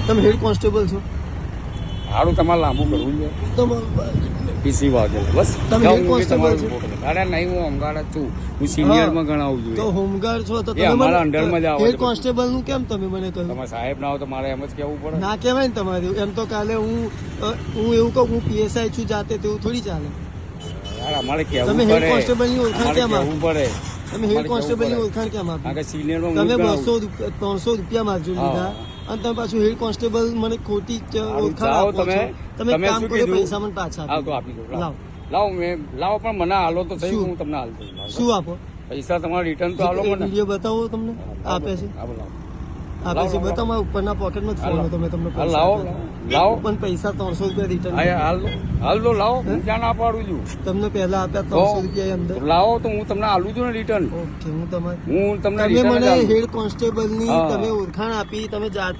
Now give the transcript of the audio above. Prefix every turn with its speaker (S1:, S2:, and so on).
S1: તમે head constable છો?
S2: સારું તમારે લાંબુ કરવું છે પીસી વાગે બસ.
S1: તમે
S2: જાઓ,
S1: હેડ
S2: હું બી
S1: કોન્સ્ટેબલ
S2: તમારું
S1: છો?
S2: report કરું. અરે નહીં, હું હોમગાર્ડ જ છું. હું સિનિયરમાં ગણાવું છું.
S1: તો હોમગાર્ડ છો તો
S2: એ અમારા અંડરમાં જ આવે
S1: હેડ
S2: છે.
S1: કોન્સ્ટેબલ નું કેમ તમે મને કહ્યું?
S2: તમારે સાહેબ ના હોય તો મારે એમ જ કેવું પડે.
S1: ના કહેવાય ને તમારે. એમ તો કાલે હું એવું કહું હું પીએસઆઈ છું જાતે, તેવું થોડી ચાલે.
S2: યાર અમારે કેવું
S1: તમે
S2: પડે.
S1: હેડ કોન્સ્ટેબલ ની ઓળખાણ
S2: અમારે
S1: કેમ
S2: કેવું
S1: આપી?
S2: પડે.
S1: તમે હેડ કોન્સ્ટેબલ ની ઓળખાણ કેમ આપી?
S2: કારણ કે સિનિયરમાં હું
S1: તમે
S2: જ ગણાવું.
S1: 200 300 રૂપિયા માગજો
S2: હા.
S1: લીધા અને તમે પાછું હેડ કોન્સ્ટેબલ મને ખોટી ઓળખાણ
S2: જાઓ
S1: આપો છો. તમે
S2: તમે
S1: કામ
S2: શું
S1: કરો,
S2: કીધું?
S1: પૈસા મને પાછા
S2: આવ તો
S1: આપી
S2: આપી દો.
S1: દો. લાવો.
S2: લાવો લાવો પણ મને હાલો તો સહી,
S1: શું?
S2: હું તમને હાલ દઉં.
S1: શું આપો?
S2: પૈસા તમારા રિટર્ન તો હાલો મને.
S1: વિડીયો બતાવો તમને આપે છે.
S2: હા, બોલો.
S1: આપે છે બતાવો. મારા ઉપરના પોકેટમાં જ ફોન હતો, મેં તમને
S2: હા,
S1: પૈસા
S2: લાવો
S1: આપ્યા.
S2: લાવો.
S1: પણ પૈસા 300 રૂપિયા રિટર્ન
S2: હા, હાલ દો લાવો. હું ક્યાં ના પાડું છું.
S1: તમને પહેલા આપ્યા
S2: તો
S1: 300 રૂપિયા એ અંદર.
S2: લાવો તો હું તમને હાલું છું ને રિટર્ન.
S1: ઓકે, હું તમારે
S2: હું તમને
S1: તમે
S2: રિટર્ન જ
S1: મને
S2: હાલું.
S1: હેડ કોન્સ્ટેબલ ની
S2: હા.
S1: તમે ઓળખાણ આપી, તમે જાતે